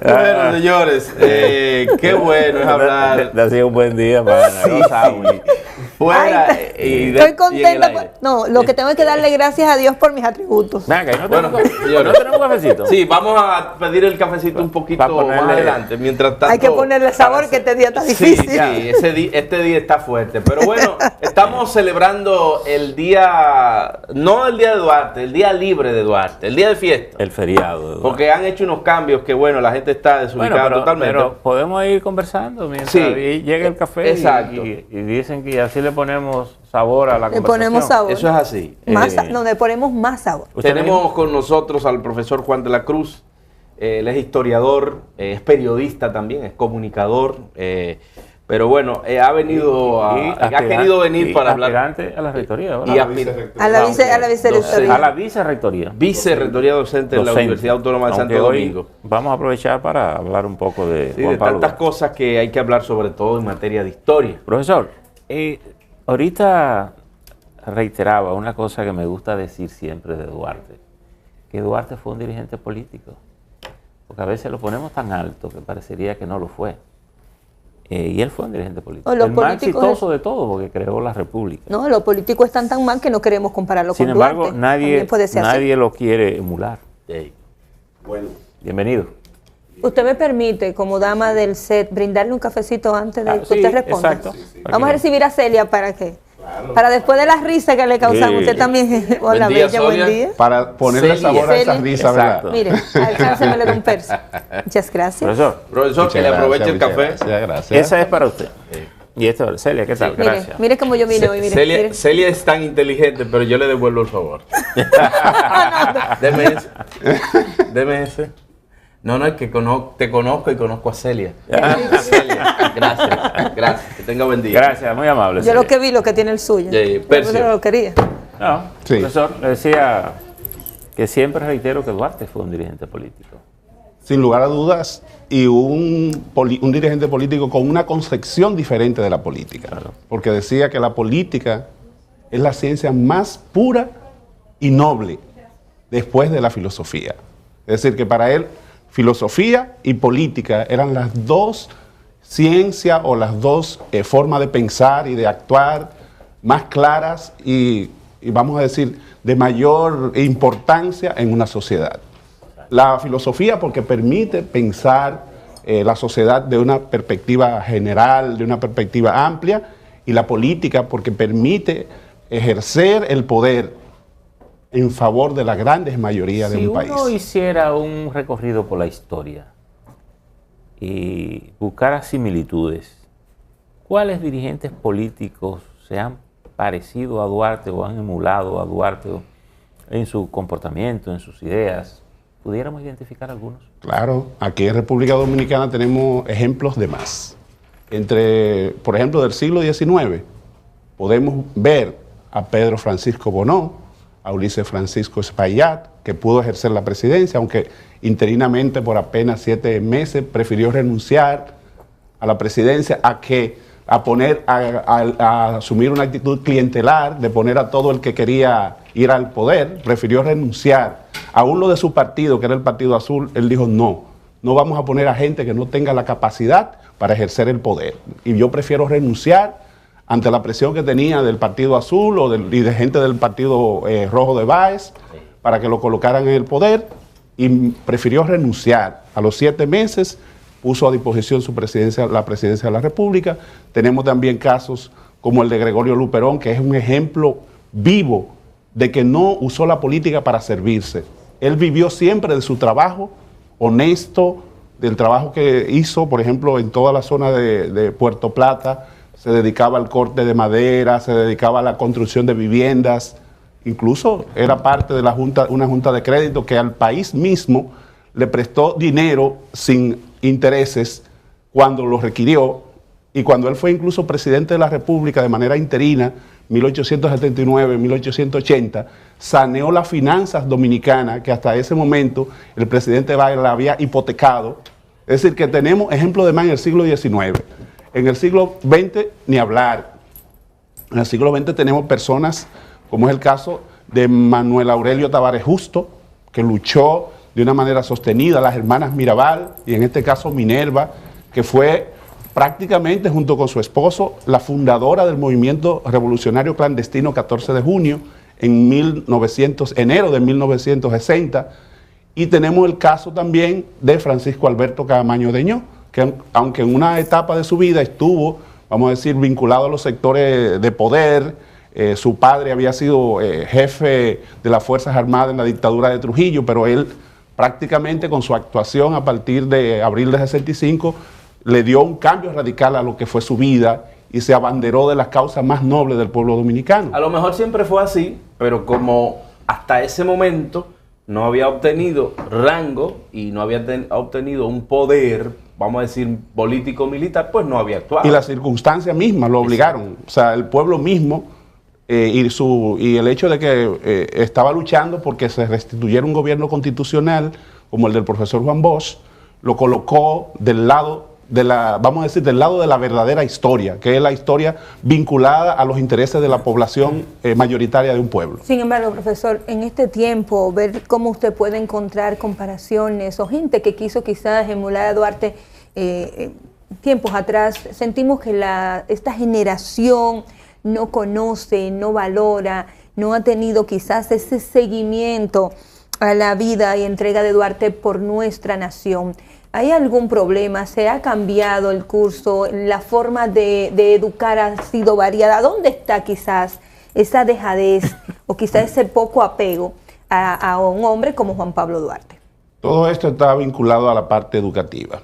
Bueno, señores, qué bueno es hablar. Te ha sido un buen día para fuera estoy contenta. No, lo que tengo es que darle gracias a Dios por mis atributos. Venga, ¿no Bueno, ¿no tenemos cafecito? Sí, vamos a pedir el cafecito un poquito más adelante. Mientras tanto, hay que ponerle sabor, que este día está difícil. Sí, este día está fuerte. Pero bueno, estamos celebrando el día, no el día de Duarte, el día libre de Duarte, el día de fiesta. El feriado de Duarte. Porque han hecho unos cambios que, bueno, la gente está desubicada totalmente. Pero podemos ir conversando mientras llega el café. Exacto. Y dicen que así le ponemos sabor a la conversación. Le ponemos sabor. Eso es así. Le ponemos más sabor. Tenemos con nosotros al profesor Juan de la Cruz. Él es historiador, es periodista también, es comunicador. Pero bueno, ha venido ha querido venir para hablar. Aspirante a la rectoría, ¿verdad? A la vicerrectoría. A la vicerrectoría. Vicerrectoría docente en la Universidad Autónoma de Santo Domingo. Vamos a aprovechar para hablar un poco de Juan Pablo. Tantas cosas que hay que hablar, sobre todo en materia de historia. Profesor, ahorita reiteraba una cosa que me gusta decir siempre de Duarte, que Duarte fue un dirigente político, porque a veces lo ponemos tan alto que parecería que no lo fue. Y él fue un dirigente político. El más exitoso de todo, porque creó la República. No, los políticos están tan mal que no queremos compararlo con Duarte. Sin embargo, nadie lo quiere emular. Bueno. Bienvenido. ¿Usted me permite, como dama del set, brindarle un cafecito antes de que usted responda? Exacto. Vamos a recibir a Celia para que... Para después de la risa que le causamos, usted también. Hola, bella, buen día. Para ponerle sabor a esa risa, ¿verdad? Mire, alcáncemele de un perso. Muchas gracias. Profesor, que le aproveche el café. Gracias. Esa es para usted. Y esto, Celia, ¿qué tal? Gracias. Mire cómo yo vine hoy. Celia es tan inteligente, pero yo le devuelvo el favor. Deme ese. No, es que te conozco y conozco a Celia. Celia, gracias. Que tenga buen día. Gracias, muy amable. Yo lo que vi, lo que tiene el suyo. Percio. Lo quería. No, profesor, le decía que siempre reitero que Duarte fue un dirigente político. Sin lugar a dudas, y un dirigente político con una concepción diferente de la política. Claro. Porque decía que la política es la ciencia más pura y noble después de la filosofía. Es decir, que para él filosofía y política eran las dos ciencias o las dos formas de pensar y de actuar más claras y vamos a decir de mayor importancia en una sociedad. La filosofía porque permite pensar la sociedad de una perspectiva general, de una perspectiva amplia, y la política porque permite ejercer el poder en favor de la grandes mayoría de un país. Si uno hiciera un recorrido por la historia y buscara similitudes, ¿cuáles dirigentes políticos se han parecido a Duarte o han emulado a Duarte en su comportamiento, en sus ideas? ¿Pudiéramos identificar algunos? Claro, aquí en República Dominicana tenemos ejemplos de más. Por ejemplo, del siglo XIX, podemos ver a Pedro Francisco Bonó, a Ulises Francisco Espaillat, que pudo ejercer la presidencia, aunque interinamente por apenas 7 meses prefirió renunciar a la presidencia a asumir una actitud clientelar, de poner a todo el que quería ir al poder, prefirió renunciar. Aún lo de su partido, que era el Partido Azul, él dijo no vamos a poner a gente que no tenga la capacidad para ejercer el poder. Y yo prefiero renunciar ante la presión que tenía del Partido Azul y de gente del Partido Rojo de Báez para que lo colocaran en el poder, y prefirió renunciar. A los 7 meses puso a disposición la presidencia de la República. Tenemos también casos como el de Gregorio Luperón, que es un ejemplo vivo de que no usó la política para servirse. Él vivió siempre de su trabajo honesto, del trabajo que hizo, por ejemplo, en toda la zona de Puerto Plata. Se dedicaba al corte de madera, se dedicaba a la construcción de viviendas, incluso era parte de una junta de crédito que al país mismo le prestó dinero sin intereses cuando lo requirió, y cuando él fue incluso presidente de la República de manera interina, 1879-1880, saneó las finanzas dominicanas que hasta ese momento el presidente Báez la había hipotecado. Es decir, que tenemos ejemplos de más en el siglo XIX. En el siglo XX, ni hablar. En el siglo XX tenemos personas, como es el caso de Manuel Aurelio Tavares Justo, que luchó de una manera sostenida, las hermanas Mirabal y en este caso Minerva, que fue prácticamente junto con su esposo la fundadora del movimiento revolucionario clandestino 14 de junio en enero de 1960, y tenemos el caso también de Francisco Alberto Caamaño Deñó, que aunque en una etapa de su vida estuvo, vamos a decir, vinculado a los sectores de poder, su padre había sido jefe de las Fuerzas Armadas en la dictadura de Trujillo, pero él prácticamente con su actuación a partir de abril de 65 le dio un cambio radical a lo que fue su vida y se abanderó de las causas más nobles del pueblo dominicano. A lo mejor siempre fue así, pero como hasta ese momento no había obtenido rango y no había obtenido un poder, vamos a decir, político-militar, pues no había actuado. Y las circunstancias mismas lo obligaron. O sea, el pueblo mismo y el hecho de que estaba luchando porque se restituyera un gobierno constitucional como el del profesor Juan Bosch, lo colocó del lado vamos a decir, del lado de la verdadera historia, que es la historia vinculada a los intereses de la población mayoritaria de un pueblo. Sin embargo, profesor, en este tiempo, ver cómo usted puede encontrar comparaciones o gente que quiso quizás emular a Duarte tiempos atrás, sentimos que esta generación no conoce, no valora, no ha tenido quizás ese seguimiento a la vida y entrega de Duarte por nuestra nación. ¿Hay algún problema? ¿Se ha cambiado el curso? ¿La forma de educar ha sido variada? ¿Dónde está quizás esa dejadez o quizás ese poco apego a un hombre como Juan Pablo Duarte? Todo esto está vinculado a la parte educativa.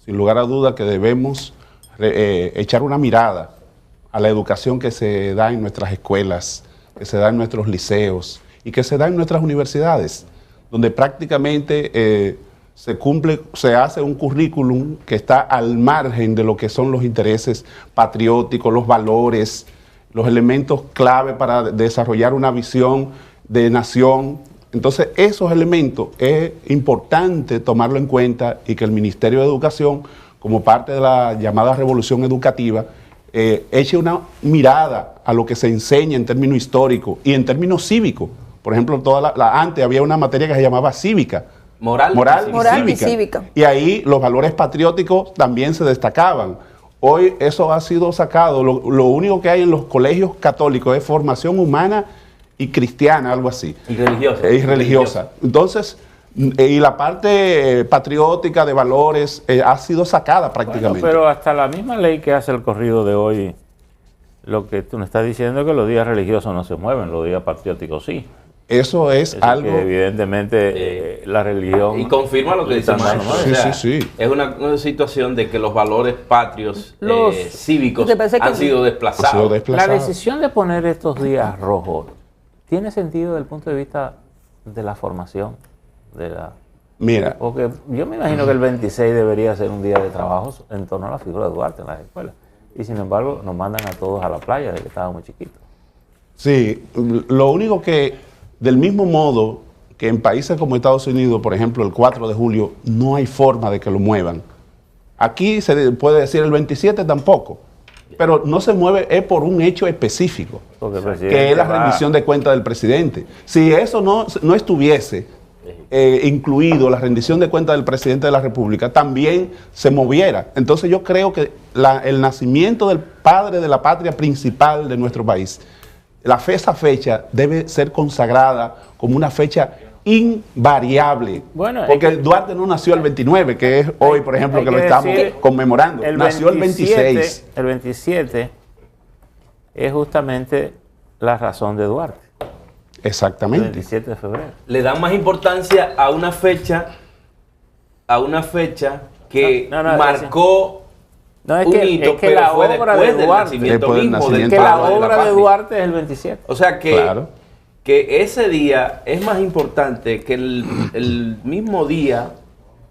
Sin lugar a duda que debemos echar una mirada a la educación que se da en nuestras escuelas, que se da en nuestros liceos y que se da en nuestras universidades, donde prácticamente se hace un currículum que está al margen de lo que son los intereses patrióticos, los valores, los elementos clave para desarrollar una visión de nación. Entonces, esos elementos es importante tomarlo en cuenta y que el Ministerio de Educación, como parte de la llamada revolución educativa, eche una mirada a lo que se enseña en términos históricos y en términos cívicos. Por ejemplo, antes había una materia que se llamaba cívica. Moral y cívica. Y ahí los valores patrióticos también se destacaban. Hoy eso ha sido sacado. Lo único que hay en los colegios católicos es formación humana y cristiana, algo así. Y religiosa. Y religiosa. Entonces, y la parte patriótica de valores ha sido sacada prácticamente. Bueno, pero hasta la misma ley que hace el corrido de hoy, lo que tú me estás diciendo es que los días religiosos no se mueven, los días patrióticos sí. Eso es algo que evidentemente la religión... Y confirma lo que dice Manuel. Sí. Es una situación de que los valores patrios cívicos han sido desplazados. La decisión de poner estos días rojos tiene sentido desde el punto de vista de la formación. Mira. Porque yo me imagino que el 26 debería ser un día de trabajo en torno a la figura de Duarte en las escuelas. Y sin embargo nos mandan a todos a la playa desde que estábamos chiquitos. Sí, lo único que... Del mismo modo que en países como Estados Unidos, por ejemplo, el 4 de julio, no hay forma de que lo muevan. Aquí se puede decir el 27 tampoco, pero no se mueve es por un hecho específico, que es la rendición de cuentas del presidente. Si eso no estuviese incluido, la rendición de cuentas del presidente de la República, también se moviera. Entonces yo creo que el nacimiento del padre de la patria principal de nuestro país, esa fecha debe ser consagrada como una fecha invariable. Bueno, porque Duarte no nació el 29, que es hoy, por ejemplo, que lo estamos conmemorando. Nació el 26. El 27 es justamente la razón de Duarte. Exactamente. El 27 de febrero. Le dan más importancia a una fecha que marcó... No, es que la obra de Duarte, la obra de Duarte es el 27. O sea que ese día es más importante que el mismo día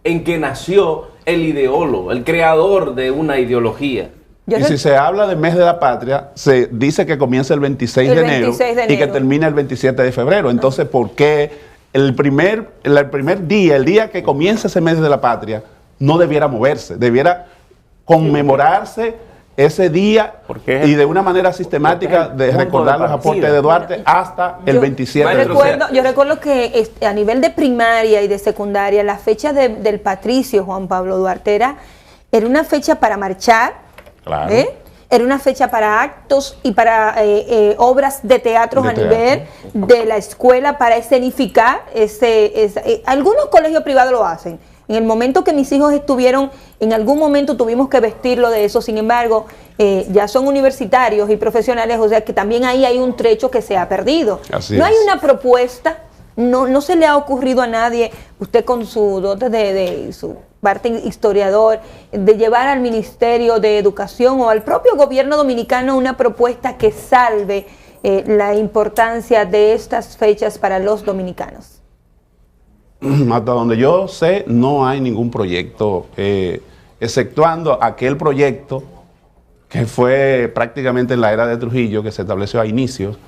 en que nació el ideólogo, el creador de una ideología. Y si se habla del mes de la patria, se dice que comienza el 26 de enero y que termina el 27 de febrero. Entonces, ¿por qué el primer día, el día que comienza ese mes de la patria, no debiera moverse? Debiera conmemorarse ese día y de una manera sistemática de recordar los aportes de Duarte hasta el 27 de diciembre. Yo recuerdo que a nivel de primaria y de secundaria, la fecha del patricio Juan Pablo Duarte era una fecha para marchar, claro. Era una fecha para actos y para obras de teatro a nivel de la escuela para escenificar algunos colegios privados lo hacen. En el momento que mis hijos estuvieron, en algún momento tuvimos que vestirlo de eso, sin embargo, ya son universitarios y profesionales, o sea que también ahí hay un trecho que se ha perdido. No hay una propuesta, no se le ha ocurrido a nadie, usted con su dote de su parte historiador, de llevar al Ministerio de Educación o al propio gobierno dominicano una propuesta que salve la importancia de estas fechas para los dominicanos. Hasta donde yo sé, no hay ningún proyecto, exceptuando aquel proyecto que fue prácticamente en la era de Trujillo, que se estableció a inicios,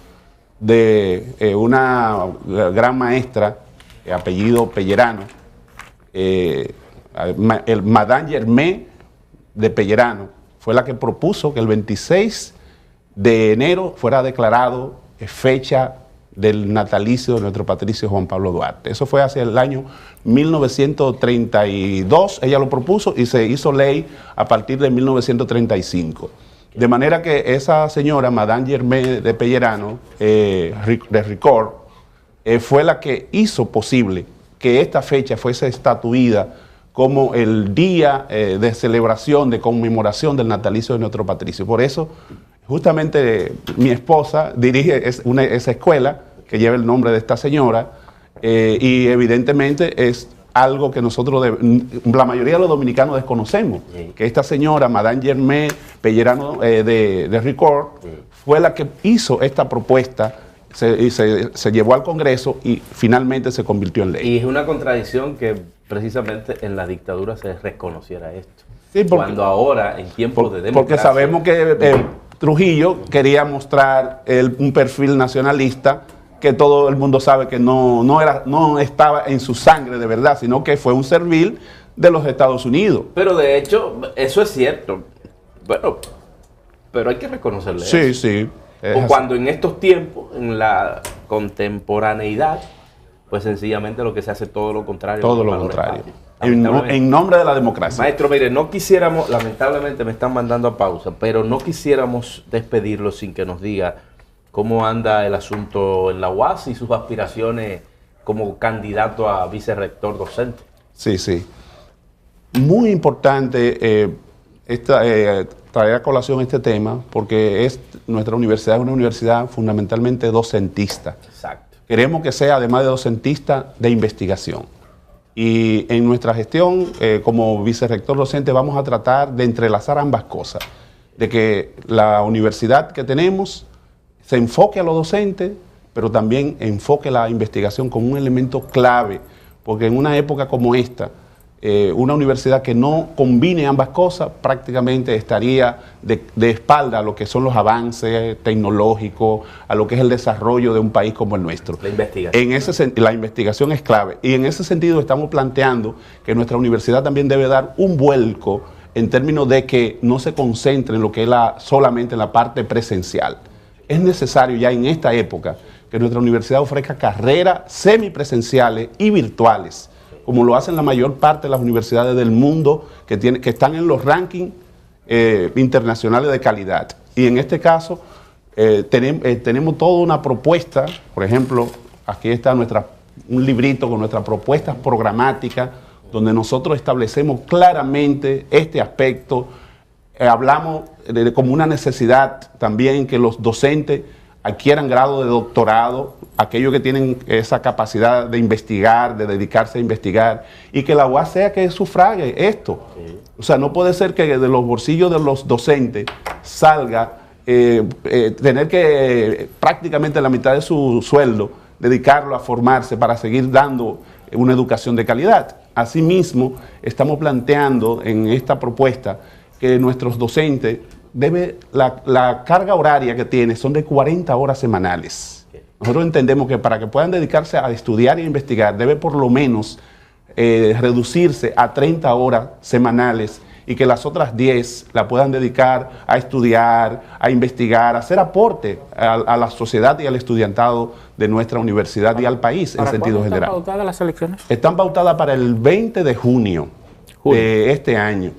de una gran maestra, apellido Pellerano, el Madame Germain de Pellerano, fue la que propuso que el 26 de enero fuera declarado fecha del natalicio de nuestro patricio Juan Pablo Duarte. Eso fue hacia el año 1932, ella lo propuso y se hizo ley a partir de 1935. De manera que esa señora, Madame Germain de Pellerano, de Ricord, fue la que hizo posible que esta fecha fuese estatuida como el día de celebración, de conmemoración del natalicio de nuestro patricio. Por eso, justamente mi esposa dirige esa escuela que lleva el nombre de esta señora y evidentemente es algo que nosotros, la mayoría de los dominicanos desconocemos, que esta señora, Madame Germain Pellerano de Ricord, fue la que hizo esta propuesta, se llevó al Congreso y finalmente se convirtió en ley. Y es una contradicción que precisamente en la dictadura se reconociera esto. Sí, cuando ahora, en tiempos de democracia... Porque sabemos que Trujillo quería mostrar un perfil nacionalista que todo el mundo sabe que no estaba en su sangre de verdad, sino que fue un servil de los Estados Unidos. Pero de hecho, eso es cierto. Bueno, pero hay que reconocerle eso. Sí, sí. O cuando en estos tiempos, en la contemporaneidad, pues sencillamente lo que se hace todo lo contrario. Todo lo contrario. En nombre de la democracia. Maestro, mire, no quisiéramos, lamentablemente me están mandando a pausa, pero no quisiéramos despedirlo sin que nos diga cómo anda el asunto en la UAS y sus aspiraciones como candidato a vicerrector docente. Sí, sí. Muy importante traer a colación este tema porque nuestra universidad es una universidad fundamentalmente docentista. Exacto. Queremos que sea, además de docentista, de investigación. Y en nuestra gestión, como vicerrector docente, vamos a tratar de entrelazar ambas cosas. De que la universidad que tenemos se enfoque a los docentes, pero también enfoque la investigación como un elemento clave, porque en una época como esta, una universidad que no combine ambas cosas prácticamente estaría de espalda a lo que son los avances tecnológicos, a lo que es el desarrollo de un país como el nuestro. La investigación. La investigación es clave y en ese sentido estamos planteando que nuestra universidad también debe dar un vuelco en términos de que no se concentre en lo que es solamente en la parte presencial. Es necesario ya en esta época que nuestra universidad ofrezca carreras semipresenciales y virtuales, como lo hacen la mayor parte de las universidades del mundo que están en los rankings internacionales de calidad. Y en este caso tenemos toda una propuesta, por ejemplo, aquí está un librito con nuestras propuestas programáticas, donde nosotros establecemos claramente este aspecto, hablamos como una necesidad también que los docentes adquieran grado de doctorado, aquellos que tienen esa capacidad de investigar, de dedicarse a investigar, y que la UAS sea que sufrague esto. Sí. O sea, no puede ser que de los bolsillos de los docentes salga tener que prácticamente la mitad de su sueldo dedicarlo a formarse para seguir dando una educación de calidad. Asimismo, estamos planteando en esta propuesta que nuestros docentes la carga horaria que tiene son de 40 horas semanales. Nosotros entendemos que para que puedan dedicarse a estudiar e investigar debe por lo menos reducirse a 30 horas semanales y que las otras 10 la puedan dedicar a estudiar, a investigar, a hacer aporte a la sociedad y al estudiantado de nuestra universidad y al país en sentido general. ¿Están pautadas las elecciones? Están pautadas para el 20 de junio de este año.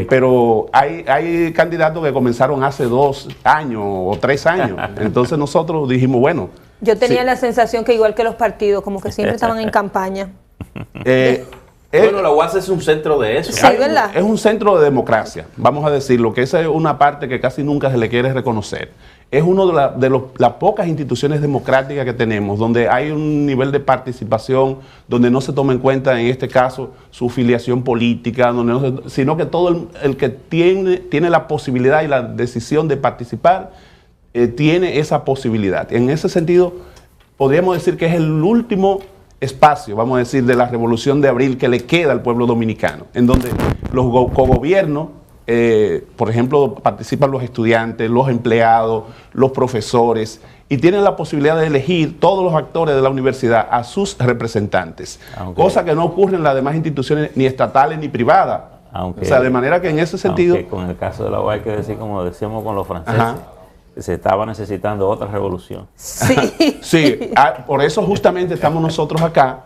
Pero hay candidatos que comenzaron hace 2 años o 3 años. Entonces nosotros dijimos, bueno. Yo tenía la sensación que igual que los partidos, como que siempre estaban en campaña. Bueno, la UAS es un centro de eso. Sí, ¿verdad? Es un centro de democracia, vamos a decirlo, que esa es una parte que casi nunca se le quiere reconocer. Es una de las pocas instituciones democráticas que tenemos, donde hay un nivel de participación, donde no se toma en cuenta, en este caso, su filiación política, sino que todo el que tiene la posibilidad y la decisión de participar, tiene esa posibilidad. En ese sentido, podríamos decir que es el último espacio, vamos a decir, de la Revolución de Abril que le queda al pueblo dominicano, en donde los cogobiernos, por ejemplo, participan los estudiantes, los empleados, los profesores, y tienen la posibilidad de elegir todos los actores de la universidad a sus representantes, cosa que no ocurre en las demás instituciones ni estatales ni privadas. O sea, de manera que en ese sentido... Con el caso de la UAS hay que decir, como decíamos con los franceses, que se estaba necesitando otra revolución. Sí. Sí, por eso justamente estamos nosotros acá,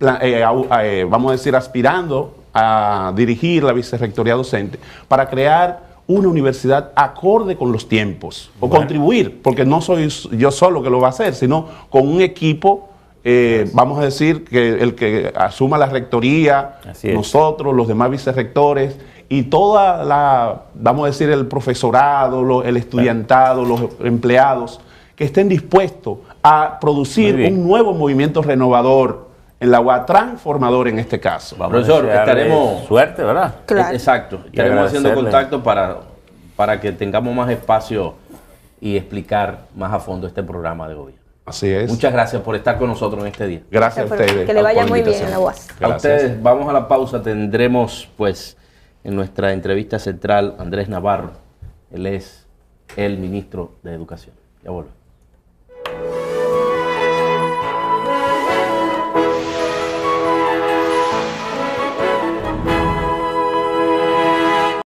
vamos a decir, aspirando a dirigir la vicerrectoría docente para crear una universidad acorde con los tiempos, o contribuir, porque no soy yo solo que lo va a hacer, sino con un equipo, vamos a decir, que el que asuma la rectoría, nosotros, los demás vicerrectores, y toda vamos a decir, el profesorado, el estudiantado, los empleados, que estén dispuestos a producir un nuevo movimiento renovador en la UAS, transformador en este caso. Profesor, estaremos... Suerte, ¿verdad? Claro. Exacto. Estaremos haciendo contacto para que tengamos más espacio y explicar más a fondo este programa de gobierno. Así es. Muchas gracias por estar con nosotros en este día. Gracias a ustedes. Que le vaya muy bien en la UAS. A ustedes, vamos a la pausa. Tendremos, pues, en nuestra entrevista central, Andrés Navarro. Él es el ministro de Educación. Ya volvemos.